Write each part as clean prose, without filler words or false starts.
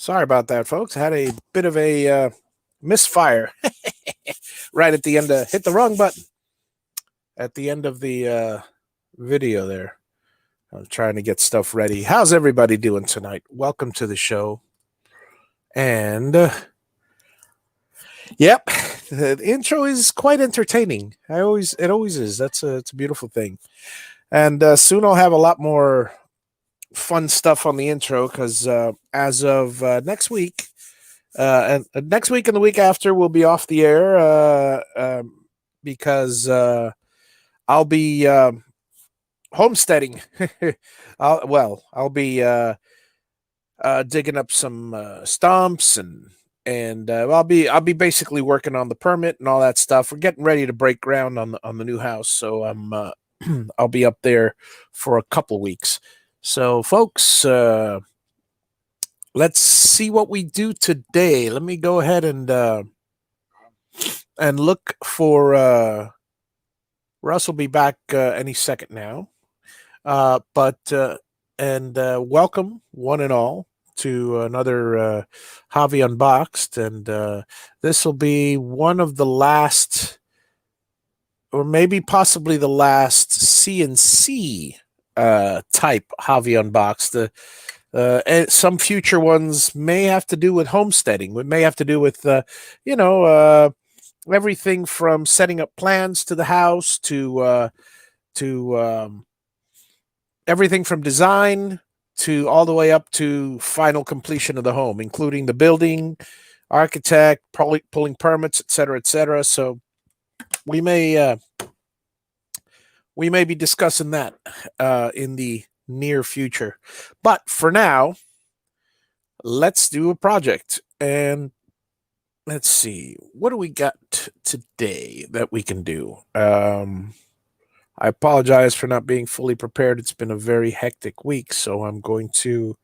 Sorry about that, folks. Had a bit of a misfire right at the end. Hit the wrong button at the end of the video there. I'm trying to get stuff ready. How's everybody doing tonight? Welcome to the show. And yep, the intro is quite entertaining. It always is. It's a beautiful thing. And soon I'll have a lot more fun stuff on the intro because as of next week, and next week and the week after, we'll be off the air because I'll be homesteading. I'll be digging up some stumps and I'll be basically working on the permit and all that stuff. We're getting ready to break ground on the new house, so I'm I'll be up there for a couple weeks. So, folks, let's see what we do today. Let me go ahead and look for Russ will be back any second now. Welcome one and all to another Javi Unboxed, and this will be one of the last, or maybe possibly the last CNC type Javi Unboxed. And some future ones may have to do with homesteading. It may have to do with, everything from setting up plans to the house to everything from design to all the way up to final completion of the home, including the building, architect, pulling permits, et cetera, et cetera. So we may be discussing that in the near future. But for now, let's do a project. And let's see, what do we got today that we can do? I apologize for not being fully prepared. It's been a very hectic week, so I'm going to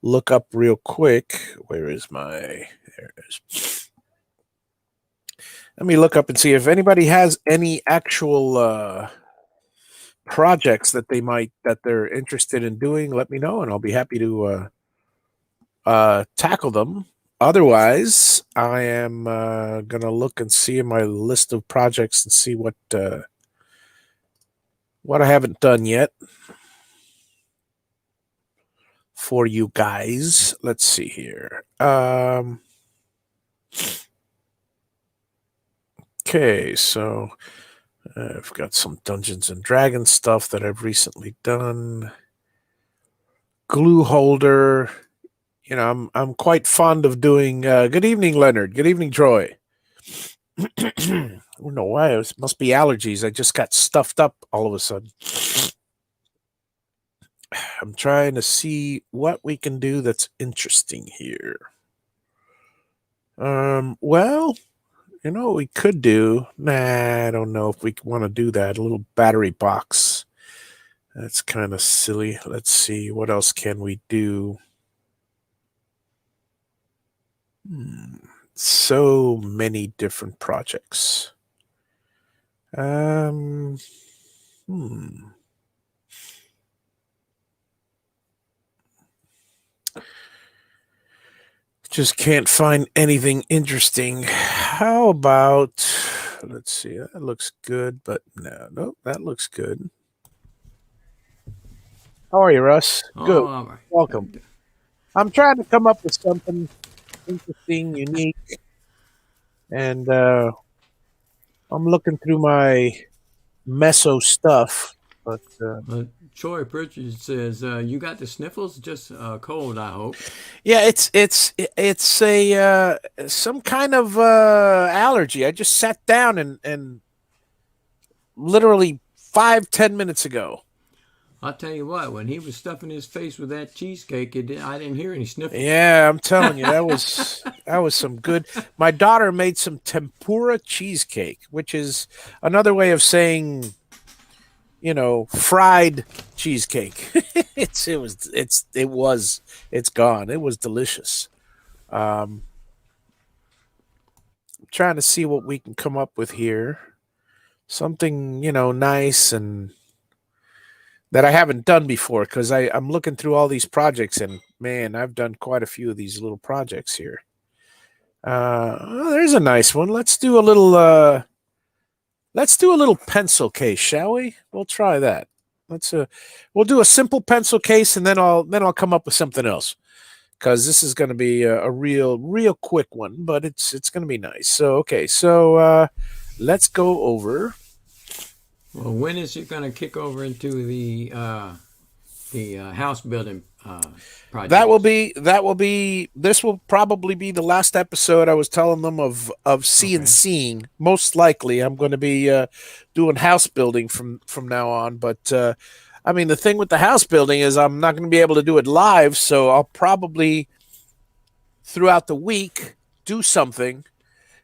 look up real quick. Where is there it is. Let me look up and see if anybody has any actual projects that they're interested in doing. Let me know, and I'll be happy to tackle them. Otherwise, I am gonna look and see in my list of projects and see what I haven't done yet for you guys. Let's see here. Okay, so I've got some Dungeons and Dragons stuff that I've recently done. Glue holder. You know, I'm quite fond of doing. Good evening, Leonard. Good evening, Troy. I don't know why. It must be allergies. I just got stuffed up all of a sudden. I'm trying to see what we can do that's interesting here. Well, you know what we could do? Nah, I don't know if we want to do that. A little battery box. That's kind of silly. Let's see. What else can we do? So many different projects. Just can't find anything interesting. How about, let's see, that looks good, but nope, that looks good. How are you, Russ? Good. all right. Welcome. I'm trying to come up with something interesting, unique, and I'm looking through my meso stuff, but Troy Pritchard says, "You got the sniffles? Just cold, I hope." yeah, it's a some kind of allergy. I just sat down and literally 5-10 minutes ago. I'll tell you what. When he was stuffing his face with that cheesecake, I didn't hear any sniffles. Yeah, I'm telling you, that was some good. My daughter made some tempura cheesecake, which is another way of saying, fried cheesecake. It's gone. It was delicious. I'm trying to see what we can come up with here. Something, nice and that I haven't done before because I'm looking through all these projects and man, I've done quite a few of these little projects here. Oh, there's a nice one. Let's do a little pencil case, shall we? We'll try that. We'll do a simple pencil case and then I'll come up with something else because this is going to be a real quick one, but it's going to be nice. So okay, so let's go over. Well, when is it going to kick over into the house building projects? This will probably be the last episode. I was telling them of Okay. CNCing. Most likely I'm going to be doing house building from now on, but I mean the thing with the house building is I'm not going to be able to do it live, so I'll probably throughout the week do something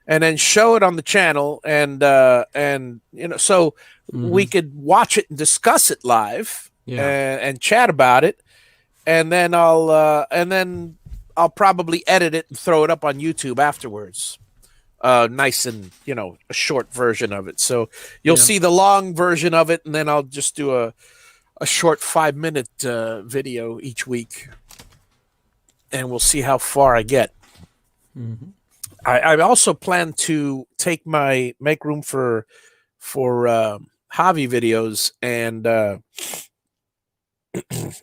and then show it on the channel and so Mm-hmm. we could watch it and discuss it live Yeah. and chat about it and then I'll probably edit it and throw it up on YouTube afterwards. Nice and a short version of it. So you'll Yeah. see the long version of it, and then I'll just do a short 5 minute video each week, and we'll see how far I get. Mm-hmm. I also plan to take my make room for Javi videos, and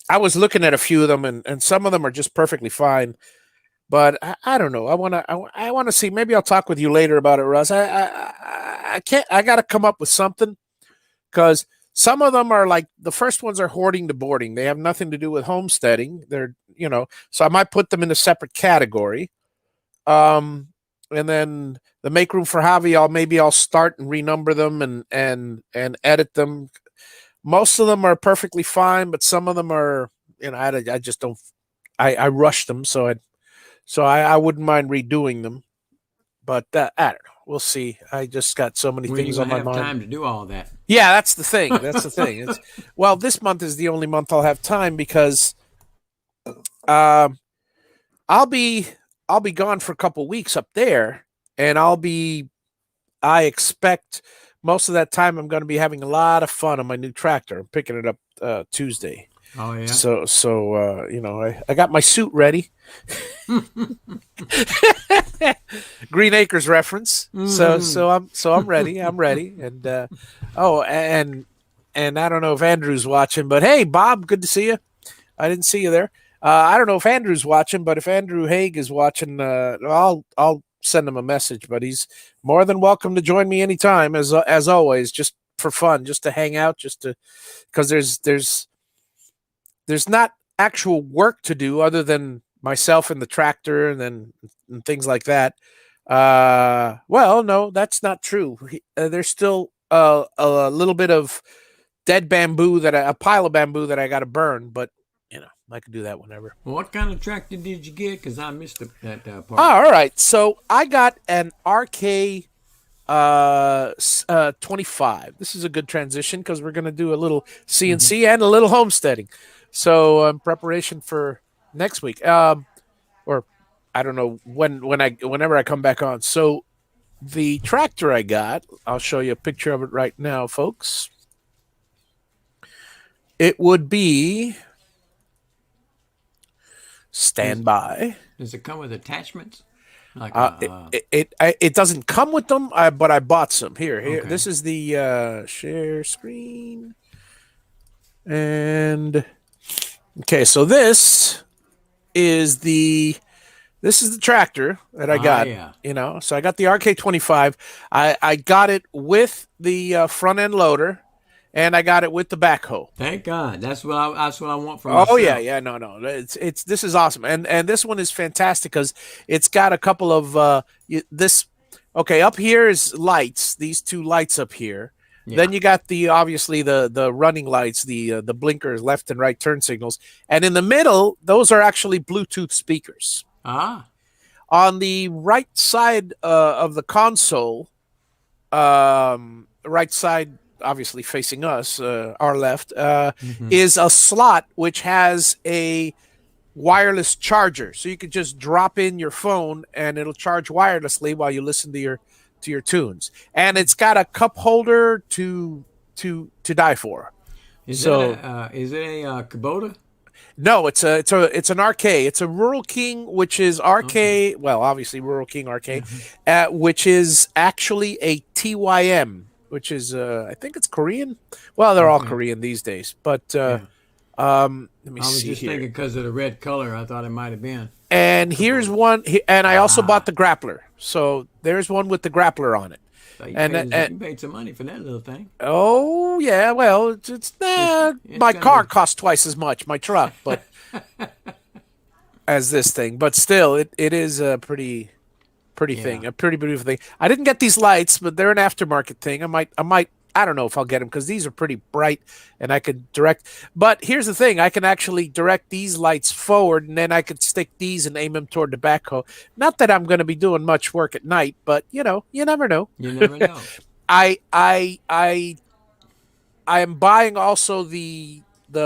I was looking at a few of them, and some of them are just perfectly fine. But I don't know. I want to see. Maybe I'll talk with you later about it, Russ. I can't. I got to come up with something because some of them are like the first ones are hoarding to boarding. They have nothing to do with homesteading. They're so I might put them in a separate category. Um, and then the make room for Javi, I'll start and renumber them and edit them. Most of them are perfectly fine, but some of them are I just don't. I rushed them, so I wouldn't mind redoing them. But I don't know. We'll see. I just got so many When are you things going on to my have mind. time to do all that? Yeah, that's the thing. That's the thing. Well, this month is the only month I'll have time because um, I'll be I'll be gone for a couple weeks up there, and I expect most of that time I'm going to be having a lot of fun on my new tractor. I'm picking it up Tuesday. Oh yeah. So I got my suit ready. Green Acres reference. So Mm-hmm. so I'm ready. I'm ready. And oh and I don't know if Andrew's watching, but hey Bob, good to see you. I didn't see you there. I don't know if Andrew's watching, but if Andrew Haig is watching, I'll send him a message. But he's more than welcome to join me anytime, as always, just for fun, just to hang out, just to because there's not actual work to do other than myself and the tractor and things like that. Well, no, that's not true. There's still a little bit of dead bamboo a pile of bamboo that I got to burn, but I can do that whenever. Well, what kind of tractor did you get? Because I missed that part. Oh, all right. So I got an RK 25. This is a good transition because we're going to do a little Mm-hmm. CNC and a little homesteading. So in preparation for next week, or I don't know whenever I come back on. So the tractor I got, I'll show you a picture of it right now, folks. It would be Does standby. does it come with attachments? Like Uh, it, it doesn't come with them, but I bought some. Here. okay. This is the share screen, and okay. So is the this is the tractor that I Ah got. yeah. So I got the RK25. I got it with the front end loader, and I got it with the backhoe. Thank God. That's what I want for Oh yeah, myself. yeah, no. It's this is awesome, and this one is fantastic because it's got a couple of this. Okay, up here is lights. These two lights up here. Yeah. Then you got obviously the running lights, the blinkers, left and right turn signals, and in the middle, those are actually Bluetooth speakers. Ah. On the right side of the console, right side, obviously facing us, our left, Mm-hmm. is a slot which has a wireless charger. So you could just drop in your phone and it'll charge wirelessly while you listen to your tunes. And it's got a cup holder to die for. So Is it a Kubota? no, it's an RK. It's a Rural King, which is Okay. RK. Well, obviously Rural King RK, Uh-huh. which is actually a TYM, which is I think it's Korean. Well, they're all Okay. Korean these days. But Yeah. let me I was see just here. thinking because of the red color, I thought it might have been And here's Kubota. one. And I also bought Ah, the grappler. So there's one with the grappler on it. so And you paid some money for that little thing. oh yeah, well It's my gonna car be. costs twice as much, my truck, but as this thing. But still, it is a pretty Yeah. thing, a pretty beautiful thing. I didn't get these lights, but they're an aftermarket thing. I don't know if I'll get them because these are pretty bright and I could direct. But here's the thing: I can actually direct these lights forward, and then I could stick these and aim them toward the backhoe. Not that I'm going to be doing much work at night, but you never know. You never know. I I I I am buying also the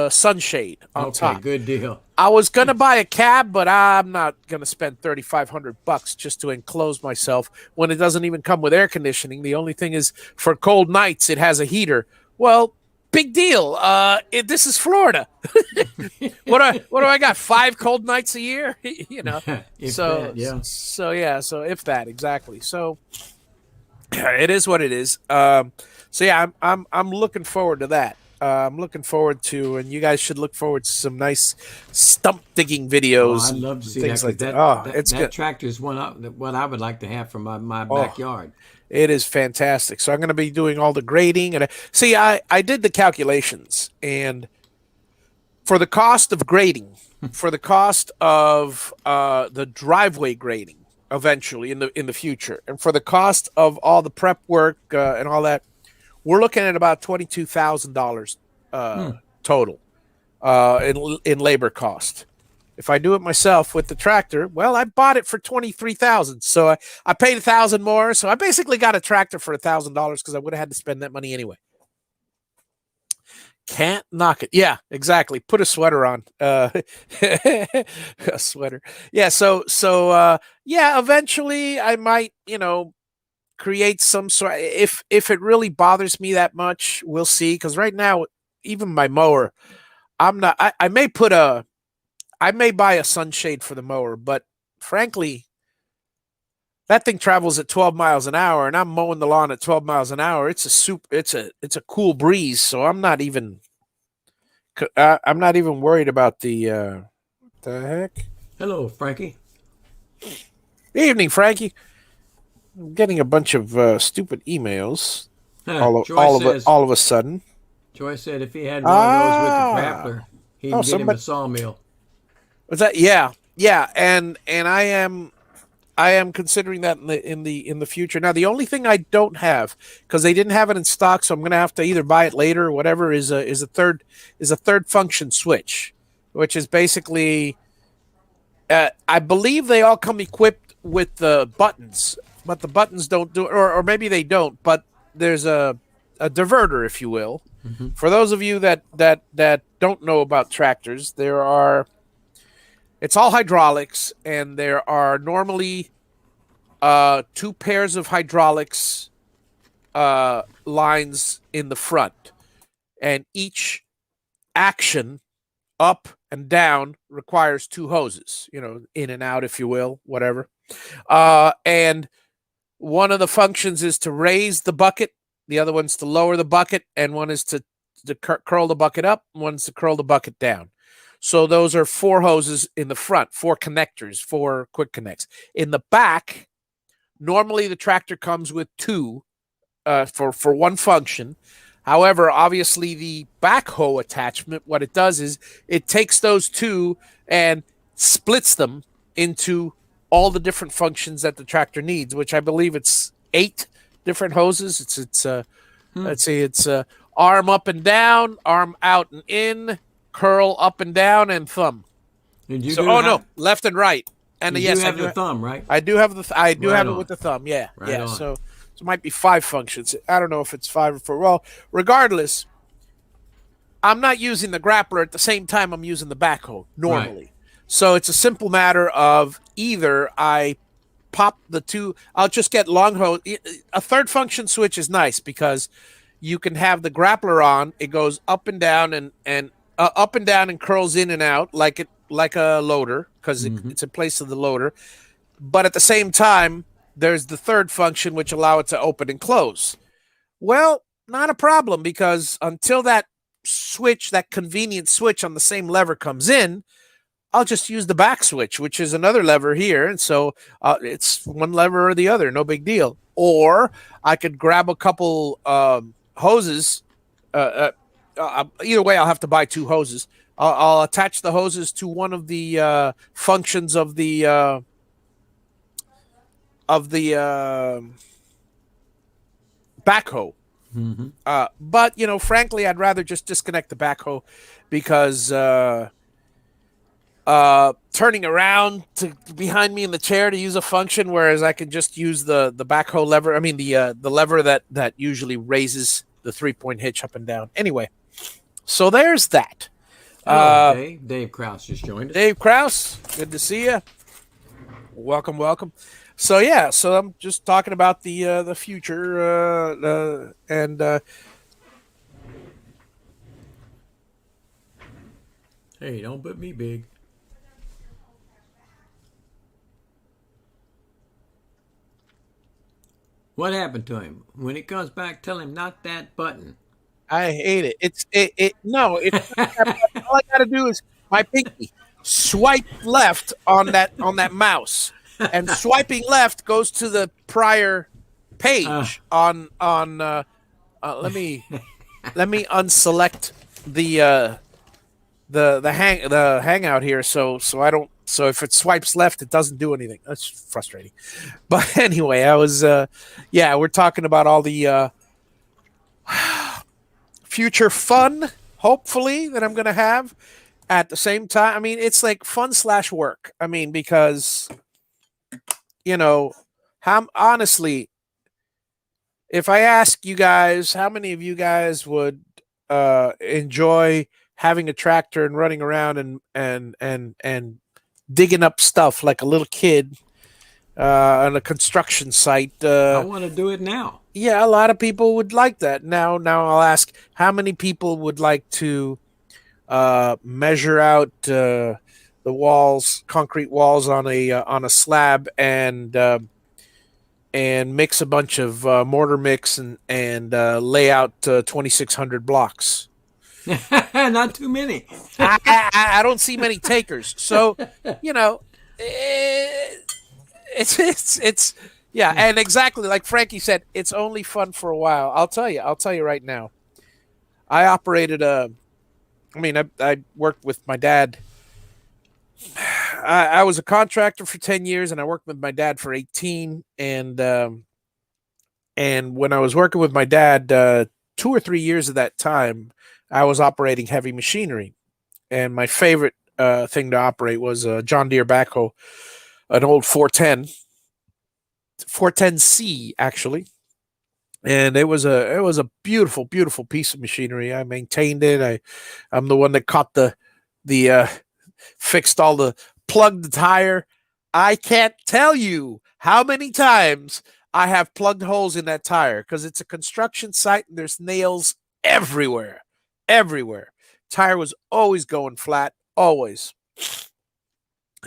sunshade on Okay, top. good deal. I was gonna buy a cab, but I'm not gonna spend $3,500 just to enclose myself when it doesn't even come with air conditioning. The only thing is, for cold nights, it has a heater. Well, big deal. This is Florida. What do I got? 5 cold nights a year, you know. If So that, yeah. so yeah. So if that exactly. So it is what it is. So yeah, I'm looking forward to that. I'm looking forward to, and you guys should look forward to some nice stump digging Oh, videos I'd and love to see that things because like that. Oh, it's that good. tractor is what I would like to have for my Oh, backyard. it is fantastic. So I'm going to be doing all the grading, and see, I did the calculations, and for the cost of grading, for the cost of the driveway grading, eventually in the future, and for the cost of all the prep work and all that, we're looking at about $22,000 Hmm. total in labor cost. If I do it myself with the tractor, well, I bought it for 23,000, so I paid 1,000 more. So I basically got a tractor for $1,000 because I would have had to spend that money anyway. Can't knock it. Yeah, exactly. Put a sweater on. A sweater. Yeah. So yeah. Eventually, I might create some sort. If it really bothers me that much, we'll see. Because right now, even my mower, I'm not. I may buy a sunshade for the mower, but frankly, that thing travels at 12 miles an hour, and I'm mowing the lawn at 12 miles an hour. It's a cool breeze, so I'm not even worried about the heck. Hello, Frankie. Evening, Frankie. I'm getting a bunch of stupid emails Joyce says all of a sudden. Joyce said if he had one of those with the Ah, grappler, he'd oh, get him a somebody sawmill. was that? Yeah, yeah, and I am considering that in the future. Now, the only thing I don't have, because they didn't have it in stock, so I'm going to have to either buy it later or whatever, is a third function switch, which is basically I believe they all come equipped with the buttons, but the buttons don't do, or maybe they don't. But there's a diverter, if you will. Hmm. For those of you that don't know about tractors, it's all hydraulics, and there are normally two pairs of hydraulics lines in the front, and each action up and down requires two hoses, in and out, if you will, whatever. And one of the functions is to raise the bucket, the other one's to lower the bucket, and one is to curl the bucket up, and one's to curl the bucket down. So those are four hoses in the front, four connectors, four quick connects. In the back, normally the tractor comes with two for one function. However, obviously the backhoe attachment, what it does is it takes those two and splits them into all the different functions that the tractor needs, which I believe it's 8 different hoses. Hmm. Let's see, it's arm up and down, arm out and in, curl up and down, and thumb. Did you So, do oh how? no, left and right. And You do yes, I have do. the thumb, right? I do have I do Right have it on. with the thumb. Yeah, Right yeah. on. So it might be 5 functions. I don't know if it's 5 or 4. Well, regardless, I'm not using the grappler at the same time I'm using the backhoe Right. normally. So it's a simple matter of either I pop the two. I'll just get long hose. A third function switch is nice because you can have the grappler on. It goes up and down and up and down and curls in and out like a loader because it's in place of the loader. But at the same time, there's the third function which allow it to open and close. Well, not a problem because until that switch, that convenient switch on the same lever comes in, I'll just use the back switch, which is another lever here. And so it's one lever or the other, no big deal. Or I could grab a couple hoses. Either way, I'll have to buy two hoses. I'll attach the hoses to one of the functions of the backhoe. But frankly, I'd rather just disconnect the backhoe because turning around to behind me in the chair to use a function, whereas I can just use the backhoe lever. I mean the lever that usually raises the 3-point hitch up and down. Anyway, so there's that. Hello, Dave. Dave Krause just joined us. Dave Krause, good to see you. Welcome. So yeah, so I'm just talking about the future and hey, don't put me big. What happened to him? When he comes back, tell him not that button. I hate it. It's all I gotta do is my pinky swipe left on that mouse, and swiping left goes to the prior page on let me unselect the hangout here so I don't. So if it swipes left, it doesn't do anything. That's frustrating. But anyway, I was we're talking about all the future fun, hopefully, that I'm going to have at the same time. I mean, it's like fun/work. I mean, because, honestly, if I ask you guys, how many of you guys would enjoy having a tractor and running around and digging up stuff like a little kid on a construction site? I want to do it now. Yeah, a lot of people would like that. Now I'll ask, how many people would like to measure out the walls, concrete walls on a slab, and mix a bunch of mortar mix and lay out 2,600 blocks? Not too many. I don't see many takers. So, it's yeah, and exactly like Frankie said, it's only fun for a while. I'll tell you right now. I operated I worked with my dad. I was a contractor for 10 years and I worked with my dad for 18. And when I was working with my dad, 2 or 3 years of that time, I was operating heavy machinery. And my favorite thing to operate was a John Deere backhoe, an old 410C actually, and it was a beautiful piece of machinery. I maintained it. I'm the one that caught the fixed all the plugged the tire. I can't tell you how many times I have plugged holes in that tire because it's a construction site and there's nails everywhere. Tire was always going flat, always.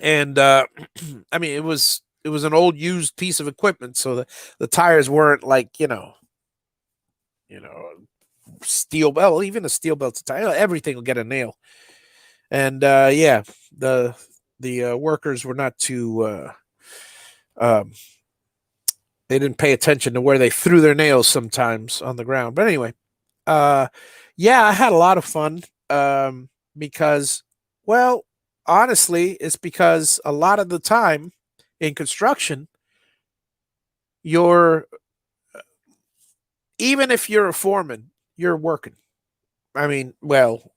And it was an old used piece of equipment, so the tires weren't like steel belt. Well, even a steel belted tire, everything will get a nail. And the workers were not too they didn't pay attention to where they threw their nails sometimes on the ground. But anyway, I had a lot of fun because, well, honestly, it's because a lot of the time in construction, even if you're a foreman, you're working. I mean, well,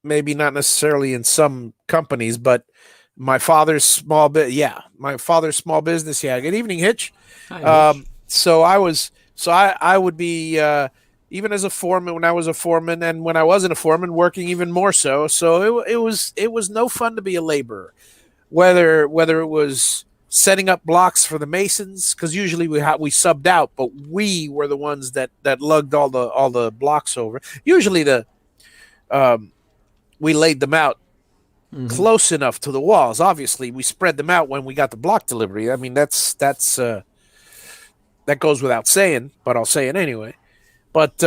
maybe not necessarily in some companies, but my father's small business. Yeah. Good evening, Hitch. Hi, Hitch. So I would be, even as a foreman, when I was a foreman, and when I wasn't a foreman, working even more so. So it was no fun to be a laborer, whether it was setting up blocks for the masons, because usually we subbed out, but we were the ones that lugged all the blocks over. Usually um, we laid them out Mm-hmm. close enough to the walls. Obviously, we spread them out when we got the block delivery. I mean, that goes without saying, but I'll say it anyway. But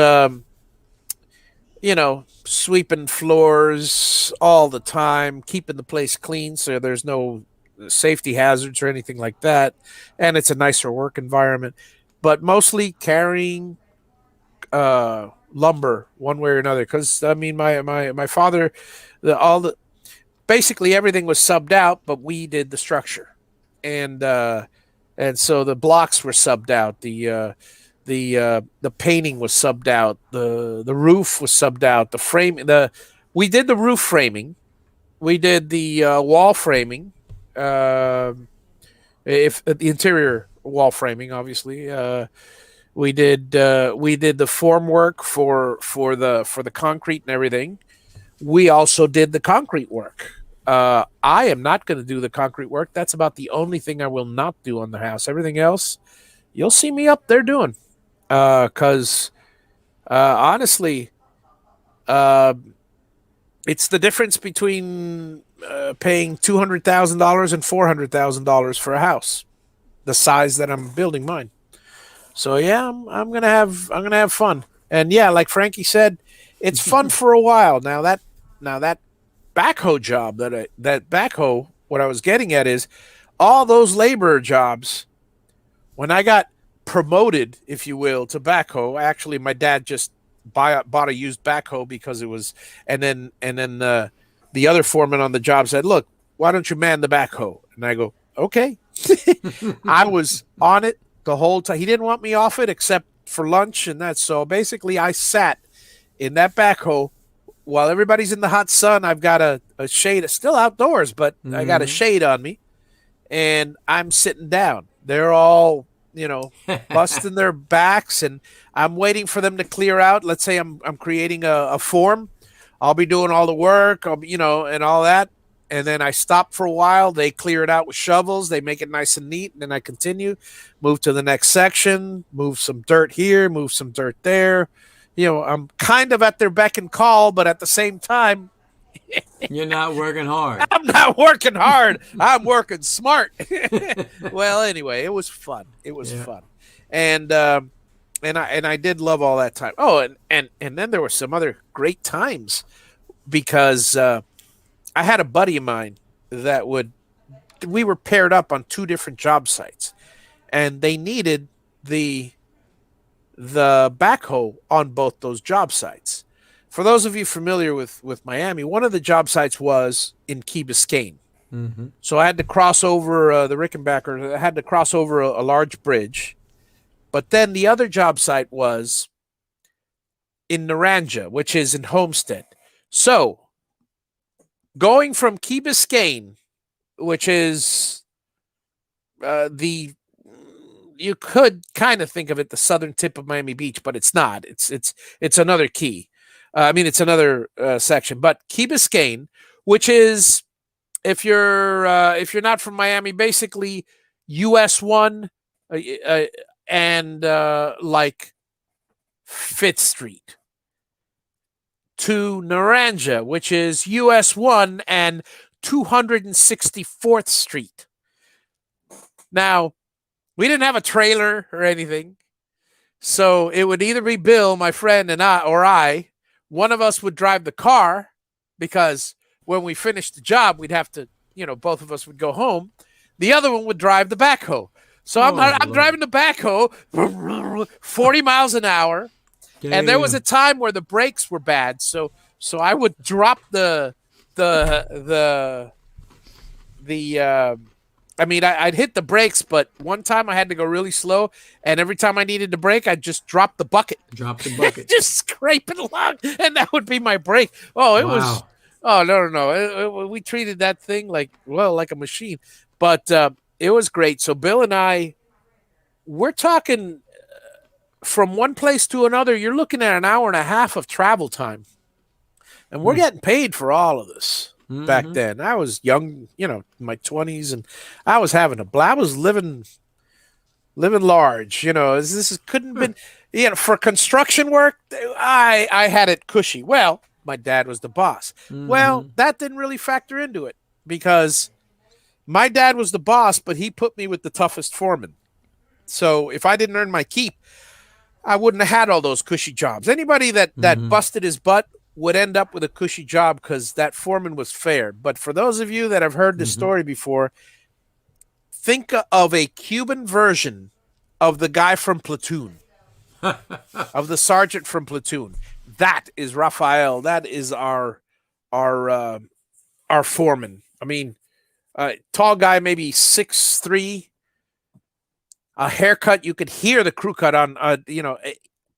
sweeping floors all the time, keeping the place clean so there's no safety hazards or anything like that, and it's a nicer work environment. But mostly carrying lumber one way or another, because I mean, my father, all the basically everything was subbed out, but we did the structure, and so the blocks were subbed out. The painting was subbed out. The roof was subbed out. The frame the We did the roof framing. We did the wall framing. Uh, if the interior wall framing, obviously, we did the form work for the concrete and everything. We also did the concrete work. I am not going to do the concrete work. That's about the only thing I will not do on the house. Everything else, you'll see me up there doing. Because honestly, uh, it's the difference between paying $200,000 and $400,000 for a house, the size that I'm building mine. So yeah, I'm gonna have fun. And yeah, like Frankie said, it's fun for a while. Now that backhoe job that backhoe, what I was getting at is all those laborer jobs. When I got promoted, if you will, to backhoe, actually my dad just bought a used backhoe because it was, and then the other foreman on the job said, "Look, why don't you man the backhoe?" And I go, "Okay." I was on it the whole time. He didn't want me off it except for lunch and that. So basically, I sat in that backhoe while everybody's in the hot sun. I've got a shade, still outdoors, but I got a Mm-hmm. shade on me, and I'm sitting down. They're all, busting their backs, and I'm waiting for them to clear out. Let's say I'm creating a form. I'll be doing all the work, and all that. And then I stop for a while. They clear it out with shovels. They make it nice and neat. And then I continue, move to the next section, move some dirt here, move some dirt there. I'm kind of at their beck and call, but at the same time, You're not working hard. I'm not working hard. I'm working smart. Well, anyway, it was fun. It was Yeah. fun, and I did love all that time. Oh, and then there were some other great times because I had a buddy of mine that would we were paired up on two different job sites, and they needed the backhoe on both those job sites. For those of you familiar with Miami, one of the job sites was in Key Biscayne. Mm-hmm. So I had to cross over the Rickenbacker. I had to cross over a large bridge. But then the other job site was in Naranja, which is in Homestead. So going from Key Biscayne, which is the you could kind of think of it the southern tip of Miami Beach, but it's not. It's another key. I mean, it's another section. But Key Biscayne, which is if you're not from Miami, basically US 1 uh, and like Fifth Street to Naranja, which is US 1 and 264th Street. Now, we didn't have a trailer or anything. So it would either be Bill, my friend, and I. One of us would drive the car because when we finished the job, we'd have to, both of us would go home. The other one would drive the backhoe. So I'm, Oh I'm Lord. driving the backhoe 40 miles an hour. And there was a Damn. time where the brakes were bad. So I would drop the I mean, I'd hit the brakes, but one time I had to go really slow, and every time I needed to brake, I'd just drop the bucket, Drop the bucket. just scrape it along, and that would be my brake. Oh, it was. Wow. Oh no. We treated that thing like a machine, but it was great. So Bill and I, we're talking from one place to another. You're looking at an hour and a half of travel time, and we're getting paid for all of this. back Mm-hmm. then. I was young, in my 20s, and I was having a blast. I was living large. This couldn't have been, for construction work. I had it cushy. Well, my dad was the boss. Well, Mm-hmm. that didn't really factor into it because my dad was the boss, but he put me with the toughest foreman. So if I didn't earn my keep, I wouldn't have had all those cushy jobs. Anybody that Mm-hmm. busted his butt would end up with a cushy job because that foreman was fair. But for those of you that have heard this Mm-hmm. story before, think of a Cuban version of the guy from Platoon, of the sergeant from Platoon. That is Raphael. That is our uh, our foreman. I mean, tall guy, maybe 6'3", a haircut. You could hear the crew cut on,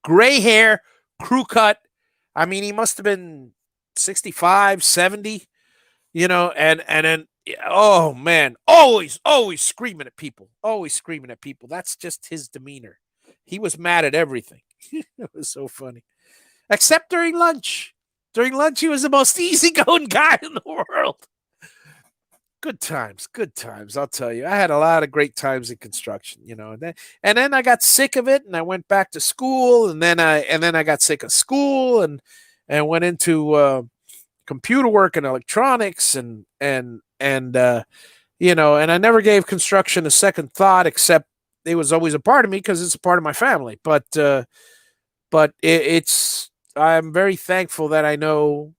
gray hair, crew cut. I mean, he must have been 65, 70, and then, oh man, always screaming at people, always screaming at people. That's just his demeanor. He was mad at everything. It was so funny, except during lunch. During lunch, he was the most easygoing guy in the world. Good times, good times. I'll tell you, I had a lot of great times in construction. And then I got sick of it, and I went back to school, and then I got sick of school, and went into computer work and electronics, and I never gave construction a second thought, except it was always a part of me because it's a part of my family. But I'm very thankful that I know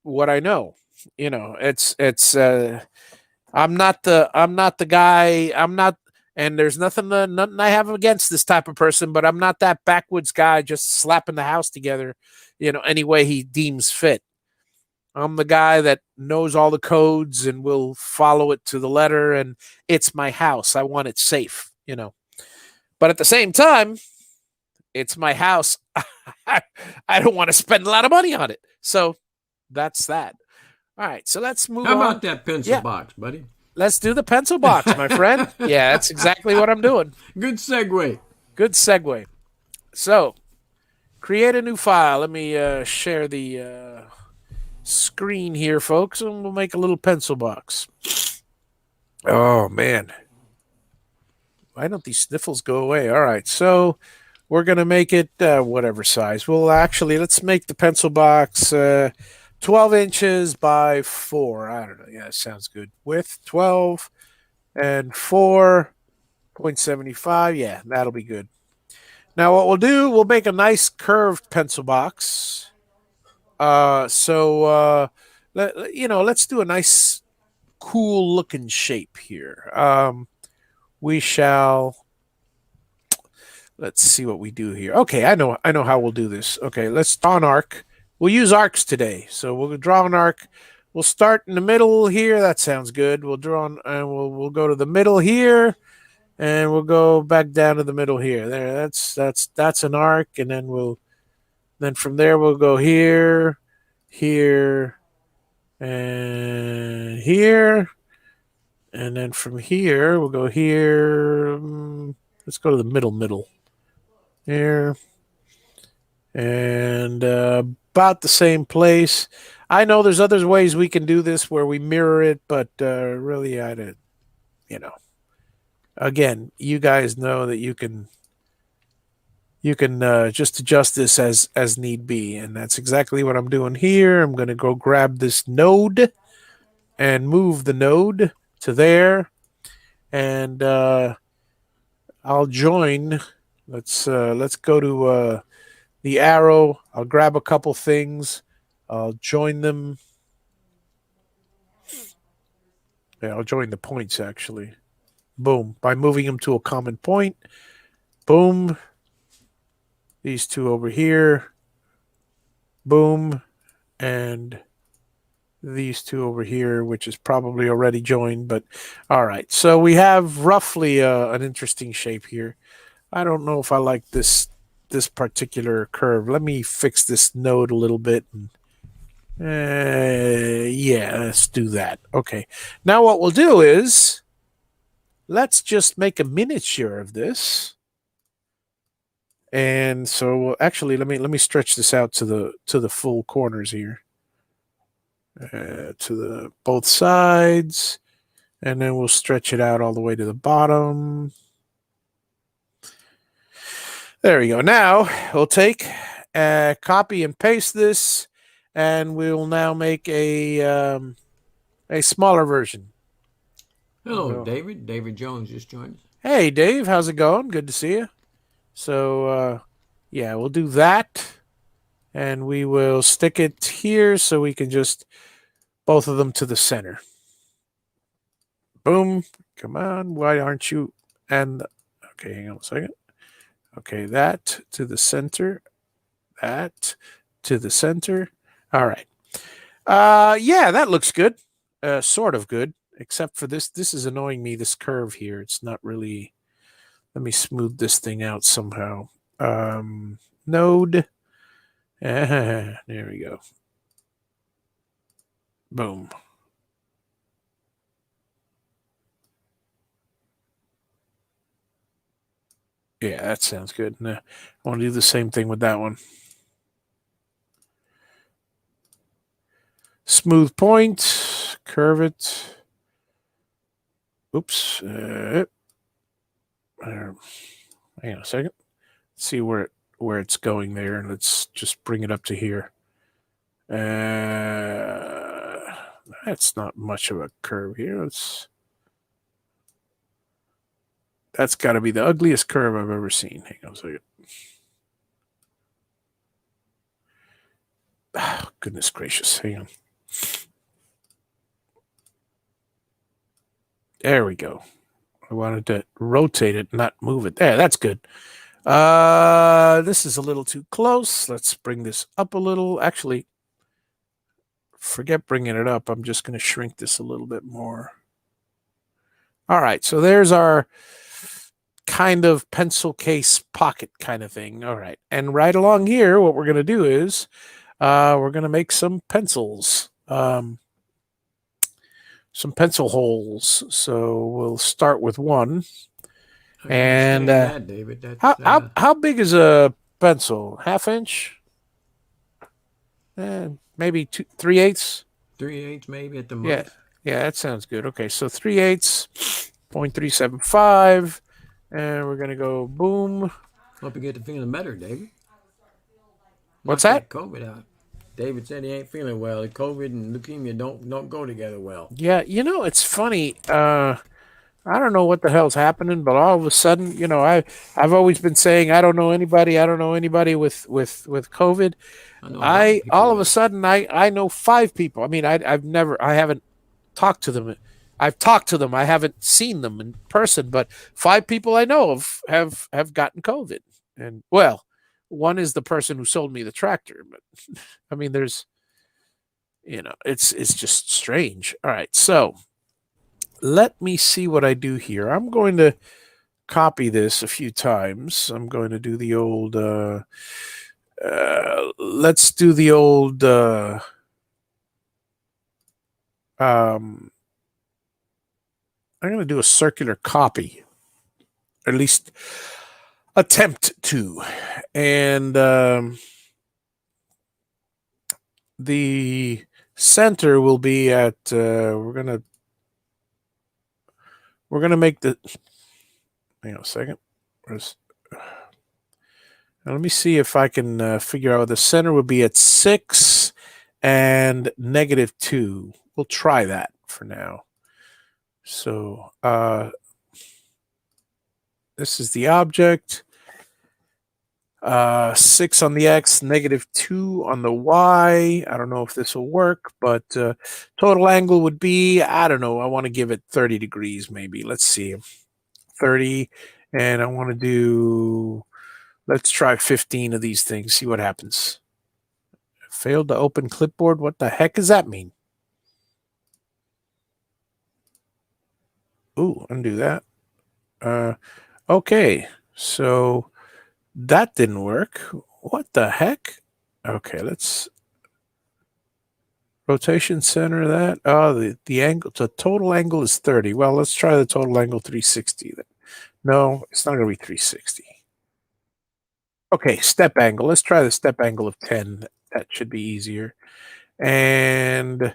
what I know. It's I'm not the guy. I'm not, and there's nothing I have against this type of person, but I'm not that backwoods guy just slapping the house together, any way he deems fit. I'm the guy that knows all the codes and will follow it to the letter, and it's my house. I want it safe. But at the same time, it's my house. I don't want to spend a lot of money on it. So that's that. All right, so let's move How on. about that pencil Yeah, box, buddy? let's do the pencil box, my friend. Yeah, that's exactly what I'm doing. Good segue. Good segue. So, create a new file. Let me share the screen here, folks, and we'll make a little pencil box. Oh, man. Why don't these sniffles go away? All right, so we're going to make it whatever size. Well, actually, let's make the pencil box 12 inches by 4. I don't know. Yeah, sounds good. Width 12 and 4.75. Yeah, that'll be good. Now, what we'll do, we'll make a nice curved pencil box. Let's do a nice, cool looking shape here. We shall. Let's see what we do here. Okay, I know how we'll do this. Okay, let's draw an arc. We'll use arcs today, so we'll draw an arc. We'll start in the middle here. That sounds good. We'll draw, and we'll go to the middle here, and we'll go back down to the middle here. There, that's an arc, and then from there we'll go here, here, and here, and then from here we'll go here. Let's go to the middle here, and about the same place. I know there's other ways we can do this where we mirror it, but really, I did, you know. Again, you guys know that you can just adjust this as need be, and that's exactly what I'm doing here. I'm going to go grab this node and move the node to there, and I'll join. Let's go to the arrow. I'll grab a couple things. I'll join them. Yeah, I'll join the points actually. Boom. By moving them to a common point. Boom. These two over here. Boom. And these two over here, which is probably already joined, but all right. So we have roughly an interesting shape here. I don't know if I like this particular curve. Let me fix this node a little bit. Yeah, let's do that. Okay. Now what we'll do is let's just make a miniature of this. And so actually let me stretch this out to the full corners here. to the both sides, and then we'll stretch it out all the way to the bottom. There we go. Now we'll take, copy and paste this, and we'll now make a smaller version. Hello, David. David Jones just joined us. Hey, Dave, how's it going? Good to see you. So, yeah, we'll do that, and we will stick it here so we can just both of them to the center. Boom. Come on. Why aren't you? And okay, hang on a second. Okay, that to the center. That to the center. All right. Yeah, that looks good. Sort of good, except for this. This is annoying me, this curve here. It's not really. Let me smooth this thing out somehow. Node. There we go. Boom. Yeah, that sounds good. I want to do the same thing with that one. Smooth point, curve it. Oops. Hang on a second. Let's see where it's going there, and let's just bring it up to here. That's not much of a curve here. That's got to be the ugliest curve I've ever seen. Hang on a second. Oh, goodness gracious. Hang on. There we go. I wanted to rotate it, not move it. There, that's good. This is a little too close. Let's bring this up a little. Actually, forget bringing it up. I'm just going to shrink this a little bit more. All right, so there's our kind of pencil case pocket kind of thing. All right, and right along here, what we're going to do is we're going to make some pencils. Some pencil holes. So we'll start with one. And that, David. That's, how big is a pencil? 1/2 inch? Maybe 3/8. 3/8 maybe at the most. Yeah, that sounds good. Okay, so 3/8, 0.375, and we're gonna go boom. Hope you get to feeling better, David. What's that? COVID out. David said he ain't feeling well. COVID and leukemia don't go together well. Yeah, it's funny. I don't know what the hell's happening, but all of a sudden, I've always been saying I don't know anybody. I don't know anybody with COVID. All of a sudden I know 5 people. I mean, I haven't talked to them. I've talked to them. I haven't seen them in person, but 5 people I know of have gotten COVID. And well, one is the person who sold me the tractor, but I mean, there's, it's just strange. All right, so let me see what I do here. I'm going to copy this a few times. I'm going to do the old. Let's do the old. I'm going to do a circular copy, at least attempt to, and the center will be at. We're gonna make the. Hang on a second. Now let me see if I can figure out the center would be at 6 and -2. We'll try that for now. So this is the object. 6 on the X, -2 on the Y. I don't know if this will work, but total angle would be, I don't know. I want to give it 30 degrees maybe. Let's see. 30. And I want to do, let's try 15 of these things. See what happens. Failed to open clipboard. What the heck does that mean? Ooh, undo that. Okay. So that didn't work. What the heck? Okay, let's rotation center that. Oh, the angle, the total angle is 30. Well, let's try the total angle 360 then. No, it's not going to be 360. Okay, step angle. Let's try the step angle of 10. That should be easier. And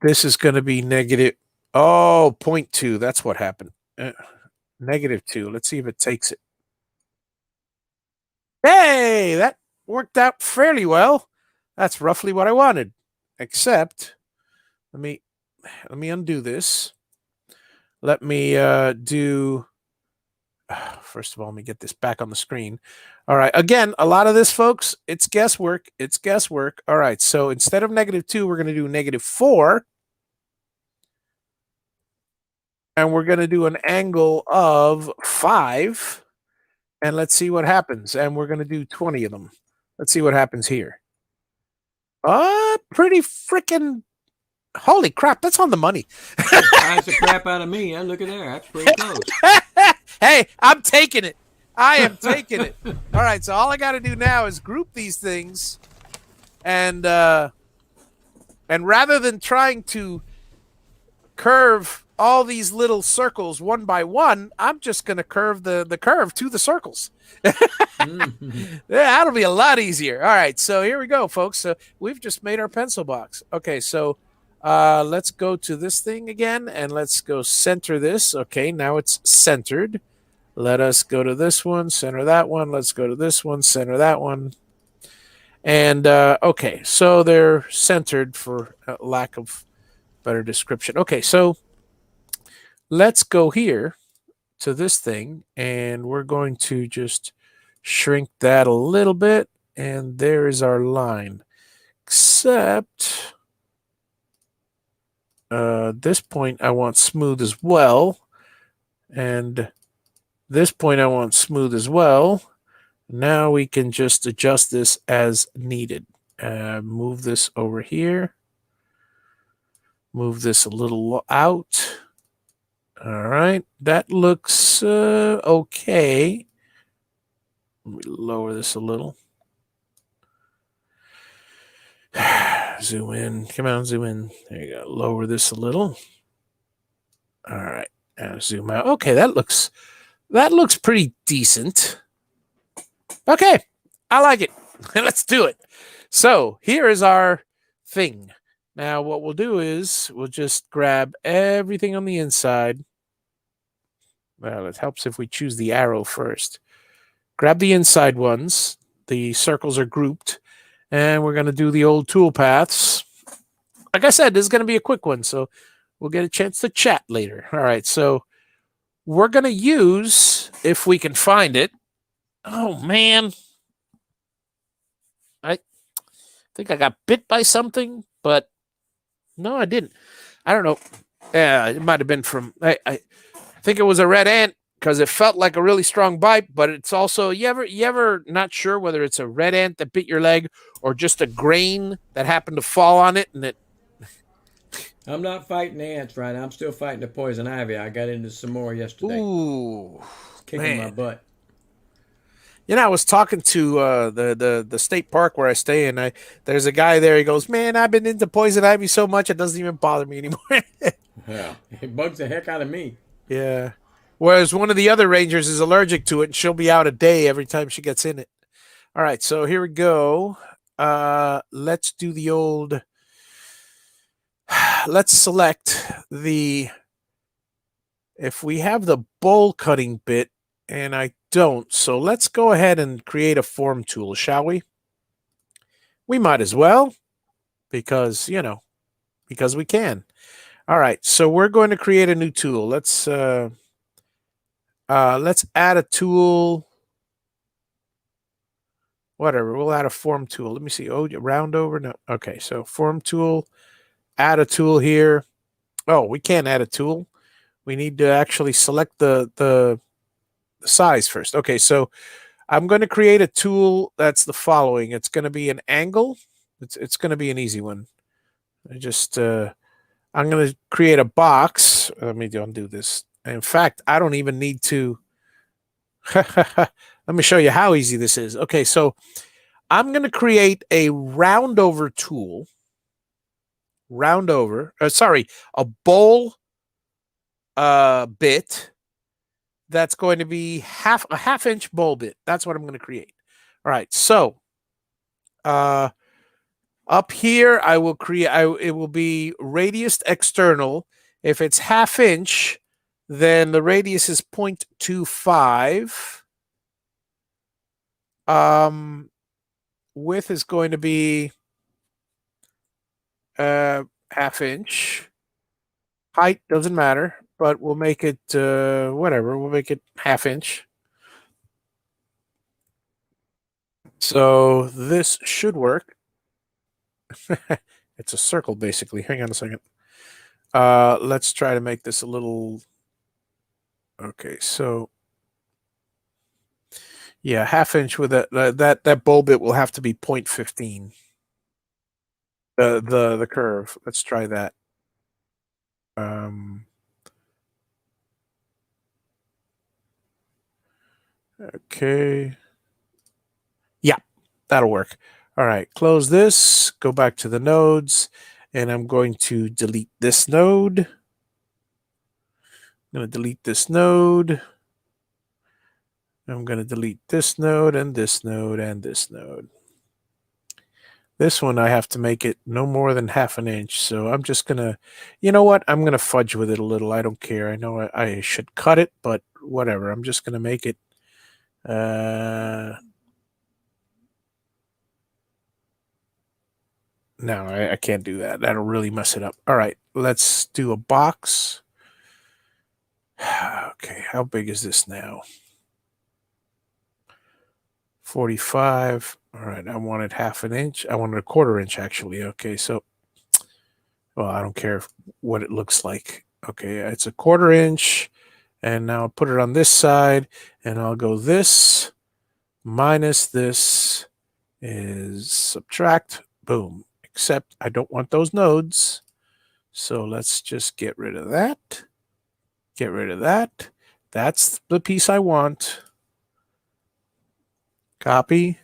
this is going to be negative. Oh, 0.2. That's what happened. -2. Let's see if it takes it. Hey, that worked out fairly well. That's roughly what I wanted. Except, let me undo this. Let me do. First of all, let me get this back on the screen. All right. Again, a lot of this, folks, it's guesswork. It's guesswork. All right. So instead of -2, we're going to do -4. And we're going to do an angle of 5. And let's see what happens. And we're going to do 20 of them. Let's see what happens here. Pretty freaking. Holy crap. That's on the money. Surprised the crap out of me. Look at there. That's pretty close. Hey, I'm taking it. I am taking it. All right, so all I got to do now is group these things, and rather than trying to curve all these little circles one by one, I'm just going to curve the curve to the circles. Yeah, that'll be a lot easier. All right, so here we go, folks. So we've just made our pencil box. Okay, so let's go to this thing again, and let's go center this. Okay, now it's centered. Let us go to this one, center that one. Let's go to this one, center that one. And okay, so they're centered for lack of better description. Okay, so let's go here to this thing, and we're going to just shrink that a little bit, and there is our line. Except this point I want smooth as well, and this point I want smooth as well. Now we can just adjust this as needed. Move this over here. Move this a little out. All right, that looks okay. Let me lower this a little. Zoom in. Come on, zoom in. There you go. Lower this a little. All right, now zoom out. Okay, that looks pretty decent. Okay, I like it. Let's do it. So here is our thing. Now what we'll do is we'll just grab everything on the inside. Well, it helps if we choose the arrow first. Grab the inside ones. The circles are grouped. And we're going to do the old tool paths. Like I said, this is going to be a quick one, so we'll get a chance to chat later. All right, so we're going to use, if we can find it. Oh, man. I think I got bit by something, but no, I didn't. I don't know. Yeah, it might have been from, I think it was a red ant because it felt like a really strong bite, but it's also, you ever not sure whether it's a red ant that bit your leg or just a grain that happened to fall on it and it. I'm not fighting ants right now. I'm still fighting the poison ivy. I got into some more yesterday. Ooh, kicking man. my butt. You know, I was talking to the state park where I stay, and there's a guy there. He goes, "Man, I've been into poison ivy so much it doesn't even bother me anymore." Yeah, it bugs the heck out of me. Yeah. Whereas one of the other rangers is allergic to it, and she'll be out a day every time she gets in it. All right, so here we go. Let's do the old. Let's select the. If we have the bowl cutting bit, and I don't, so let's go ahead and create a form tool, shall we? We might as well, because because we can. All right, so we're going to create a new tool. Let's add a tool. Whatever, we'll add a form tool. Let me see. Oh, round over. No. Okay, so form tool. Add a tool here. Oh, we can't add a tool. We need to actually select the size first. Okay, so I'm going to create a tool that's the following. It's going to be an angle. It's going to be an easy one. I'm going to create a box. Let me undo this. In fact, I don't even need to. Let me show you how easy this is. Okay, so I'm going to create a round over tool. A bowl bit that's going to be a half-inch bowl bit. That's what I'm going to create. All right, so Up here, I will create. It will be radius external. If it's ½ inch, then the radius is 0.25. Width is going to be ½ inch. Height doesn't matter, but we'll make it whatever. We'll make it ½ inch. So this should work. It's a circle, basically. Hang on a second. Let's try to make this a little. Okay, so yeah, ½ inch with that bulb bit will have to be 0.15. The curve. Let's try that. Okay. Yeah, that'll work. All right, close this, go back to the nodes, and I'm going to delete this node. I'm going to delete this node. I'm going to delete this node and this node and this node. This one, I have to make it no more than ½ inch. So I'm just going to, you know what? I'm going to fudge with it a little. I don't care. I know I should cut it, but whatever. I'm just going to make it. No, I can't do that. That'll really mess it up. All right, let's do a box. Okay, how big is this now? 45. All right, I wanted ½ inch. I wanted a 1/4 inch, actually. Okay, so, well, I don't care what it looks like. Okay, it's a 1/4 inch. And now I'll put it on this side, and I'll go this minus this is subtract. Boom. Except I don't want those nodes. So let's just get rid of that. Get rid of that. That's the piece I want. Copy.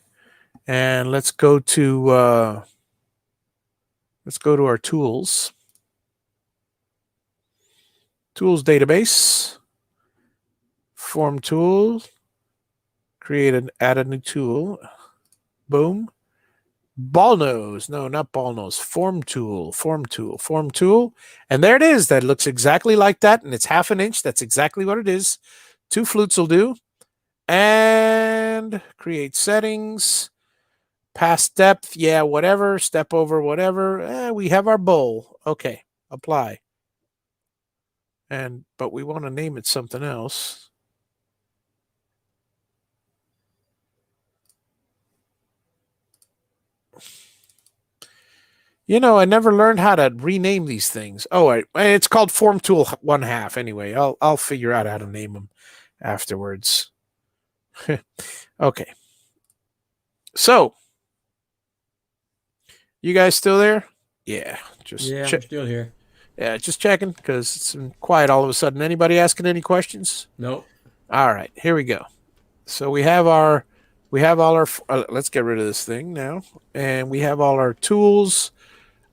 And let's go to our tools. Tools database. Form tool. Add a new tool. Boom. Ball nose. No, not ball nose. Form tool. Form tool. Form tool. And there it is. That looks exactly like that. And it's ½ inch. That's exactly what it is. 2 flutes will do. And create settings. Past depth. Yeah, whatever. Step over, whatever. We have our bowl. Okay. Apply. But we want to name it something else. You know, I never learned how to rename these things. Oh, it's called Form Tool 1/2 anyway. I'll figure out how to name them afterwards. Okay. So, you guys still there? Yeah, I'm still here. Yeah, just checking because it's been quiet all of a sudden. Anybody asking any questions? Nope. All right, here we go. So we have all our. Let's get rid of this thing now, and we have all our tools.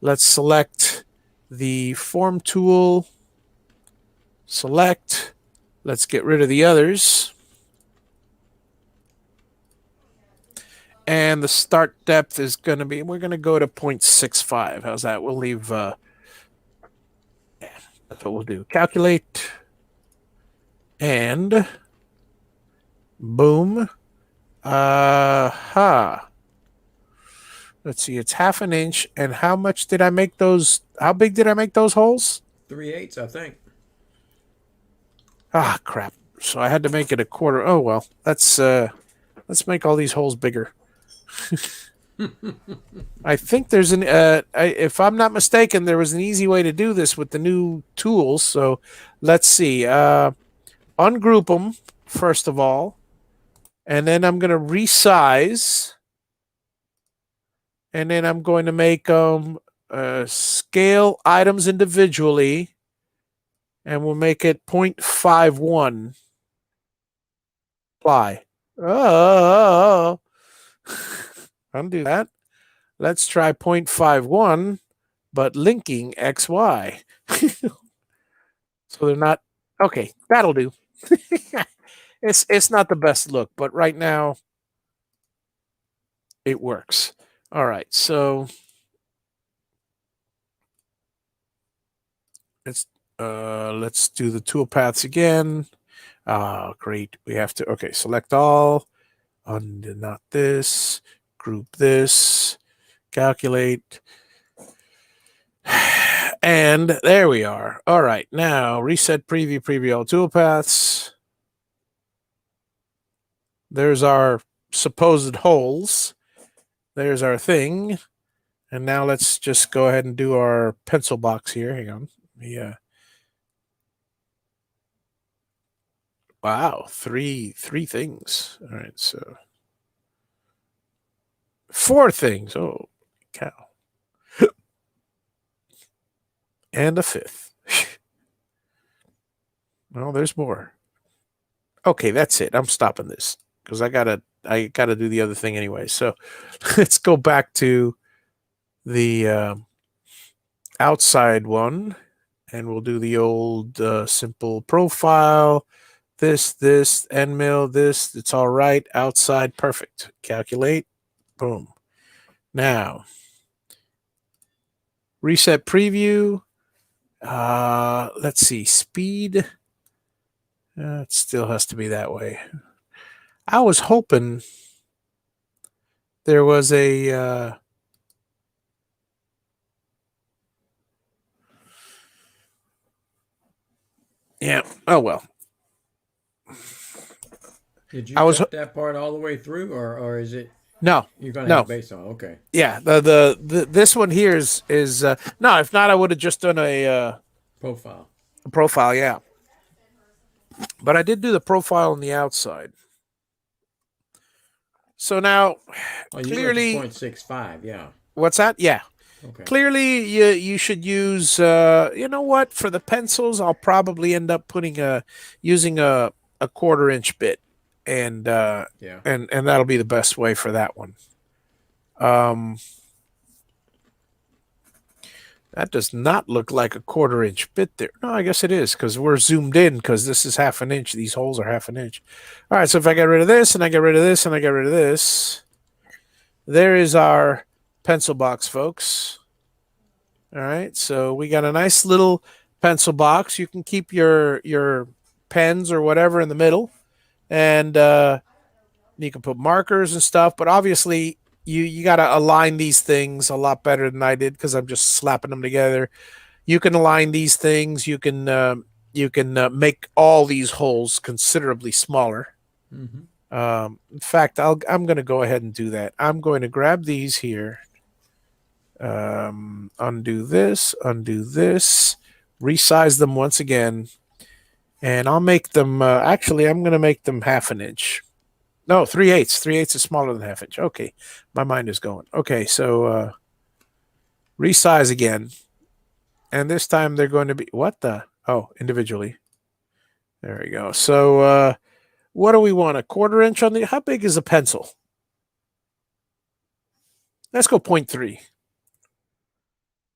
Let's select the form tool. Select. Let's get rid of the others. And the start depth is going to be, we're going to go to 0.65. How's that? We'll leave, yeah, that's what we'll do. Calculate. And boom. Let's see, it's ½ inch. And how much did I make those? How big did I make those holes? 3/8, I think. Ah, crap. So I had to make it a 1/4. Oh, well, let's make all these holes bigger. I think there's if I'm not mistaken, there was an easy way to do this with the new tools. So let's see. Ungroup them, first of all. And then I'm going to resize. And then I'm going to make scale items individually. And we'll make it 0.51. Apply. Oh. Undo that. Let's try 0.51, but linking XY. So they're not. Okay, that'll do. It's not the best look, but right now it works. All right, so let's do the tool paths again. Great. We have to, okay, select all, not this, group this, calculate. And there we are. All right, now reset preview all toolpaths. There's our supposed holes. There's our thing. And now let's just go ahead and do our pencil box here. Hang on. Yeah. Wow, three things. All right, so 4 things. Oh, cow. And a 5th. Well, there's more. Okay, that's it. I'm stopping this because I gotta do the other thing anyway. So let's go back to the outside one, and we'll do the old simple profile. This end mill. This it's all right. Outside, perfect. Calculate. Boom. Now reset preview. Let's see, speed. It still has to be that way. I was hoping there was a yeah. Oh well. Did you I was cut that part all the way through, or is it no, you're gonna no. have base on? Okay. Yeah, the this one here is no. If not, I would have just done Profile. a profile. Yeah, but I did do the profile on the outside. So now, Oh, you went to clearly, 0.65. Yeah. what's that? Yeah, Okay. clearly you should use. You know what? For the pencils, I'll probably end up putting using a 1/4 inch bit, and Yeah. and that'll be the best way for that one. Um, That does not look like a 1/4 inch bit there. No, I guess it is because we're zoomed in because this is 1/2 inch. These holes are 1/2 inch. All right, so if I get rid of this and I get rid of this and I get rid of this, there is our pencil box, folks. All right, so we got a nice little pencil box. You can keep your pens or whatever in the middle, and you can put markers and stuff. But obviously, you got to align these things a lot better than I did because I'm just slapping them together. You can align these things. You can make all these holes considerably smaller. Mm-hmm. In fact, I'm going to go ahead and do that. I'm going to grab these here, undo this, resize them once again, and I'll make them. Actually, I'm going to make them 1/2 inch. No, 3/8. 3/8 is smaller than 1/2 inch. Okay, my mind is going. Okay, so resize again. And this time they're going to be what the individually. There we go. So what do we want? A 1/4 inch on the how big is a pencil? Let's go 0.3.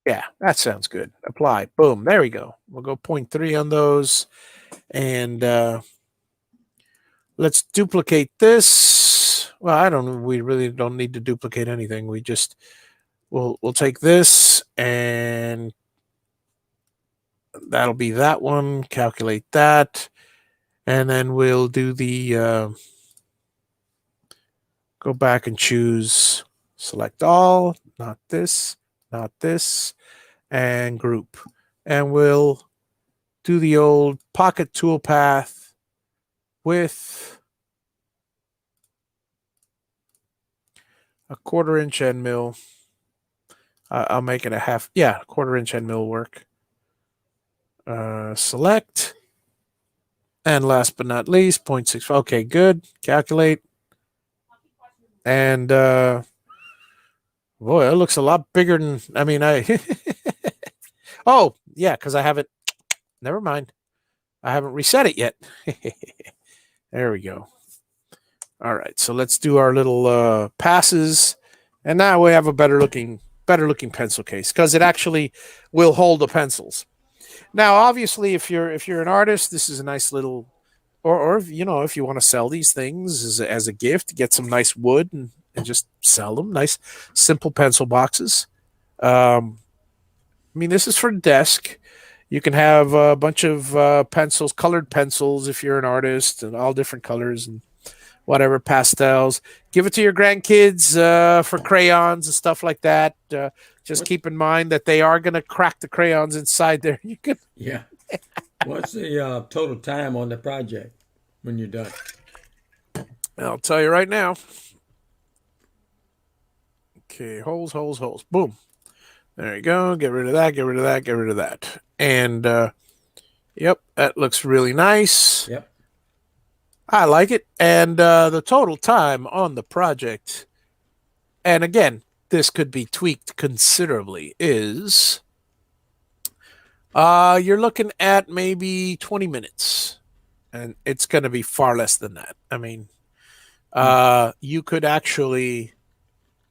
Yeah, that sounds good. Apply. Boom. There we go. We'll go 0.3 on those. And let's duplicate this. Well, I don't we really don't need to duplicate anything. We just we'll take this and that'll be that one. Calculate that. And then we'll do the go back and choose select all, not this, and group. And we'll do the old pocket toolpath with a 1/4 inch end mill. I'll make it a 1/4 inch end mill work. Select. And last but not least, 0.6. Okay, good. Calculate. And boy, it looks a lot bigger than I mean I oh, yeah, because I haven't never mind. I haven't reset it yet. There we go. All right, so let's do our little passes. And now we have a better looking pencil case because it actually will hold the pencils. Now, obviously, if you're an artist, this is a nice little, or if, if you want to sell these things as a gift, get some nice wood and just sell them. Nice, simple pencil boxes. I mean, this is for desk. You can have a bunch of pencils, colored pencils, if you're an artist, and all different colors and whatever, pastels. Give it to your grandkids for crayons and stuff like that. Just What? keep in mind that they are going to crack the crayons inside there. You can. Yeah. What's the total time on the project when you're done? I'll tell you right now. Okay, holes, holes, holes. Boom. There you go. Get rid of that. Get rid of that. Get rid of that. And yep, that looks really nice. Yep. I like it. And the total time on the project, and again, this could be tweaked considerably, is you're looking at maybe 20 minutes. And it's going to be far less than that. I mean, you could actually,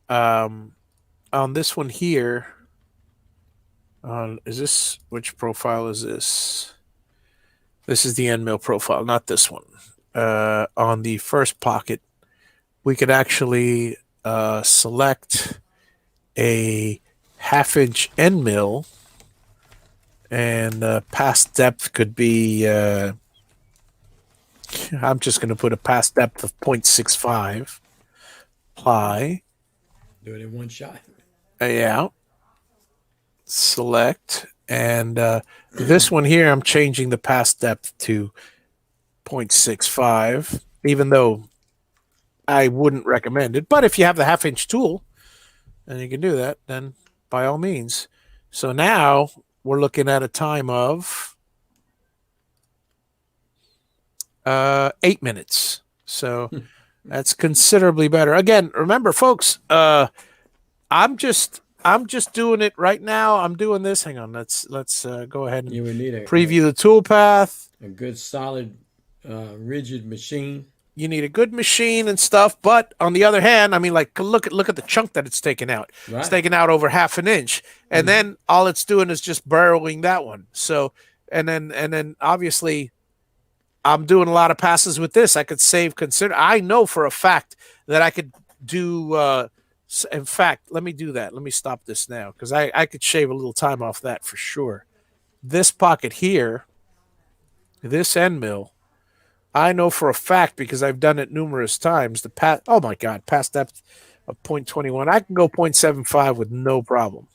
on this one here, is this, which profile is this? This is the end mill profile, not this one. On the first pocket, we could actually select a 1/2 inch end mill, and pass depth could be, I'm just going to put a pass depth of 0.65. Apply. Do it in one shot. Yeah. Select. And this one here, I'm changing the pass depth to 0.65, even though I wouldn't recommend it. But if you have the 1/2 inch tool and you can do that, then by all means. So now we're looking at a time of 8 minutes. So that's considerably better. Again, remember, folks, I'm just doing it right now. I'm doing this. Hang on. Let's go ahead and You would need preview the toolpath. a good solid rigid machine. You need a good machine and stuff, but on the other hand, I mean, like look at the chunk that it's taken out. Right. It's taken out over 1/2 inch, and then all it's doing is just burrowing that one. So, and then obviously, I'm doing a lot of passes with this. I could save consider. I know for a fact that I could do. In fact, let me do that. Let me stop this now because I could shave a little time off that for sure. This pocket here, this end mill, I know for a fact because I've done it numerous times. The pass, oh my God, pass depth of 0.21. I can go 0.75 with no problem.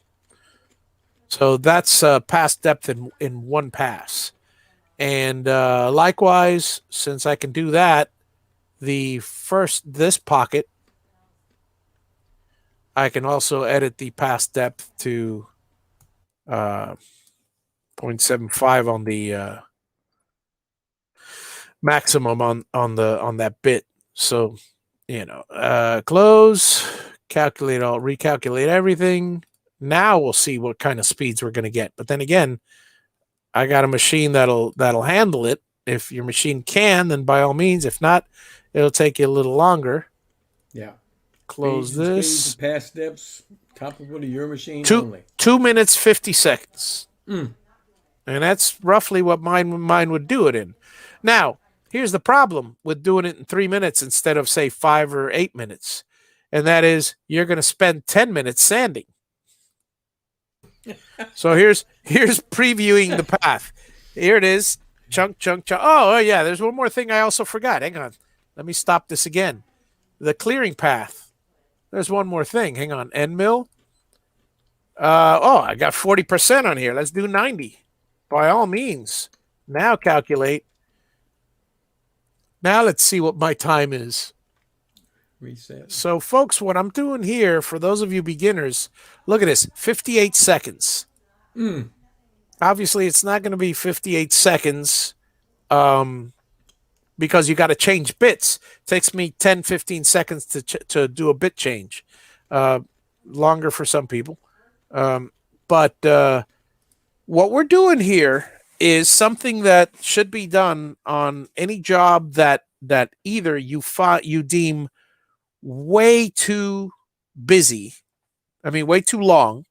So that's pass depth in one pass. And likewise, since I can do that, this pocket, I can also edit the pass depth to 0.75 on the maximum on that bit. So, close, recalculate everything. Now we'll see what kind of speeds we're going to get. But then again, I got a machine that'll handle it. If your machine can, then by all means. If not, it'll take you a little longer. Yeah. Close this. Pass depths comparable to your machine only. 2 minutes 50 seconds. And that's roughly what mine would do it in. Now, here's the problem with doing it in 3 minutes instead of say 5 or 8 minutes. And that is you're going to spend 10 minutes sanding. So here's previewing the path. Here it is. Chunk. Oh, yeah, there's one more thing I also forgot. Hang on. Let me stop this again. The clearing path. There's one more thing. Hang on. End mill. I got 40% on here. Let's do 90. By all means. Now calculate. Now let's see what my time is. Reset. So, folks, what I'm doing here, for those of you beginners, look at this, 58 seconds. Obviously, it's not going to be 58 seconds because you got to change bits. It takes me 10, 15 seconds to do a bit change. Longer for some people. But what we're doing here is something that should be done on any job that either you deem way too busy, way too long,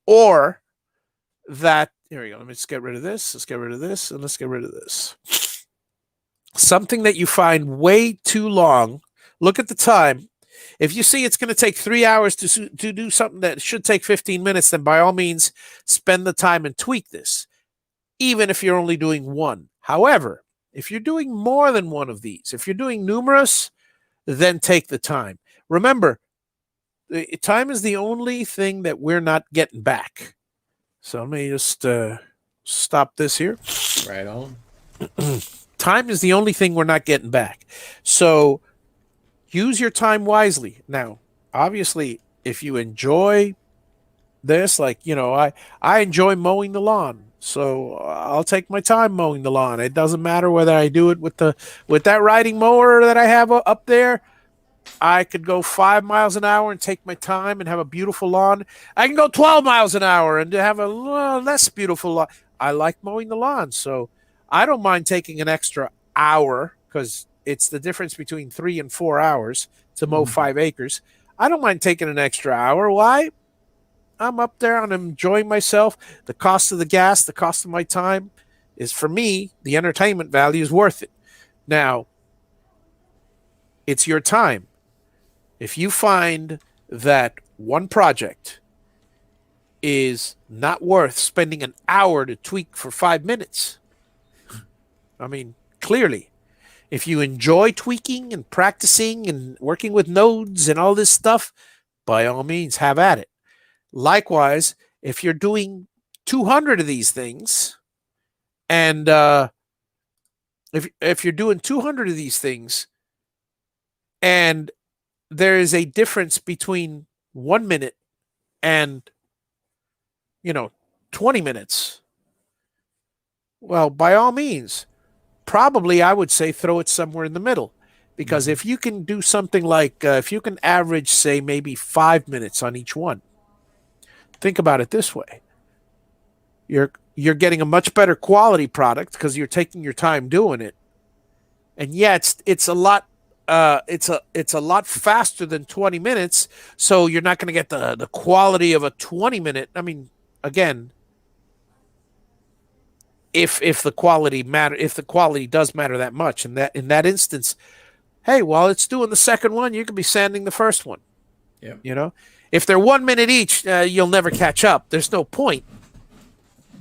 or that, here we go, let me just get rid of this, let's get rid of this, and let's get rid of this. Something that you find way too long, look at the time. If you see it's going to take 3 hours to do something that should take 15 minutes, then by all means, spend the time and tweak this. even if you're only doing one. However, if you're doing more than one of these, if you're doing numerous, then take the time. Remember, time is the only thing that we're not getting back. So let me just stop this here. Right on. Time is the only thing we're not getting back. So use your time wisely. Now, obviously, if you enjoy this, like, I enjoy mowing the lawn. So I'll take my time mowing the lawn. It doesn't matter whether I do it with that riding mower that I have up there. I could go 5 miles an hour and take my time and have a beautiful lawn. I can go 12 miles an hour and have a less beautiful lawn. I like mowing the lawn, so I don't mind taking an extra hour, because it's the difference between 3 and 4 hours to mow 5 acres. I don't mind taking an extra hour. Why? I'm up there and I'm enjoying myself. The cost of the gas, the cost of my time is, for me, the entertainment value is worth it. Now, it's your time. If you find that one project is not worth spending an hour to tweak for 5 minutes, I mean, clearly, if you enjoy tweaking and practicing and working with nodes and all this stuff, by all means, have at it. Likewise, if you're doing 200 of these things, and if you're doing 200 of these things, and there is a difference between 1 minute and 20 minutes, well, by all means, probably I would say throw it somewhere in the middle. Because if you can do something like, if you can average, say, maybe 5 minutes on each one, think about it this way. You're getting a much better quality product because you're taking your time doing it. And yeah, it's a lot it's a lot faster than 20 minutes, so you're not going to get the quality of a 20-minute. I mean, again, if the quality does matter that much, in that instance, hey, while it's doing the second one, you could be sanding the first one. Yeah. If they're 1 minute each, you'll never catch up. There's no point.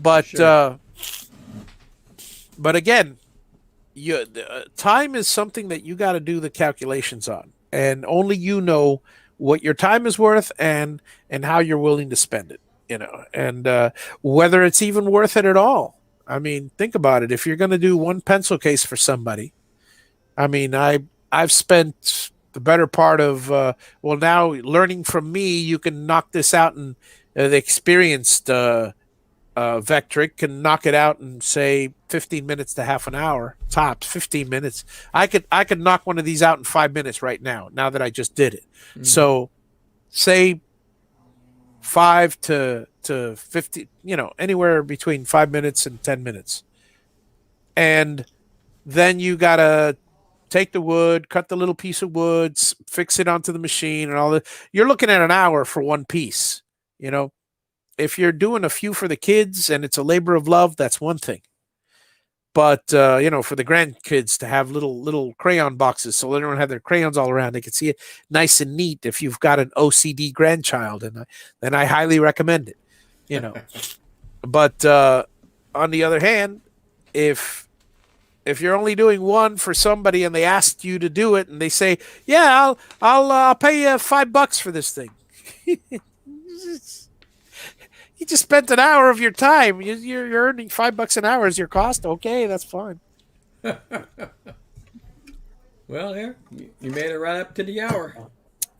But Sure. but again, time is something that you got to do the calculations on, and only you know what your time is worth and how you're willing to spend it. And whether it's even worth it at all. I mean, think about it. If you're going to do one pencil case for somebody, I mean, I've spent the better part of now, learning from me, you can knock this out, and the experienced Vectric can knock it out in, say, 15 minutes to half an hour, tops 15 minutes. I could knock one of these out in 5 minutes right now that I just did it. So say 5 to 50, anywhere between 5 minutes and 10 minutes. And then you got to take the wood, cut the little piece of wood, fix it onto the machine and all that. You're looking at an hour for one piece. If you're doing a few for the kids and it's a labor of love, that's one thing. But for the grandkids to have little crayon boxes, so they don't have their crayons all around, they can see it nice and neat. If you've got an OCD grandchild, then I highly recommend it. But on the other hand, if you're only doing one for somebody and they asked you to do it and they say, "Yeah, I'll pay you $5 for this thing," you just spent an hour of your time. You're earning $5 an hour as your cost. Okay, that's fine. Well, there, you made it right up to the hour.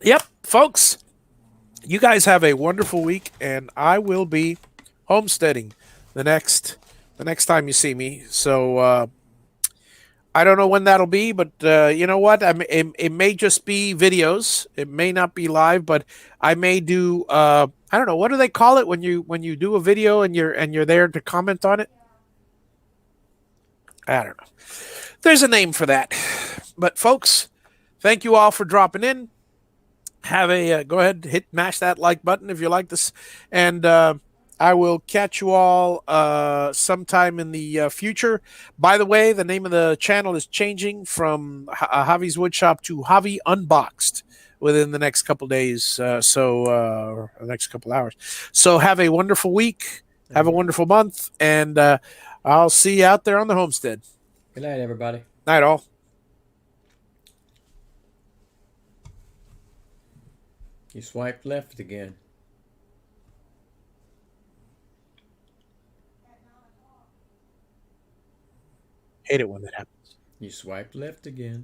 Yep, folks. You guys have a wonderful week, and I will be homesteading the next time you see me. So I don't know when that'll be, but you know what? It may just be videos. It may not be live, but I may do. I don't know, what do they call it when you do a video and you're there to comment on it? I don't know. There's a name for that. But folks, thank you all for dropping in. Have a go ahead, mash that like button if you like this, and I will catch you all sometime in the future. By the way, the name of the channel is changing from Javi's Woodshop to Javi Unboxed within the next couple days, the next couple hours. So have a wonderful week. Have a wonderful month, and I'll see you out there on the homestead. Good night, everybody. Night, all. You swiped left again. Hate it when that happens. You swiped left again.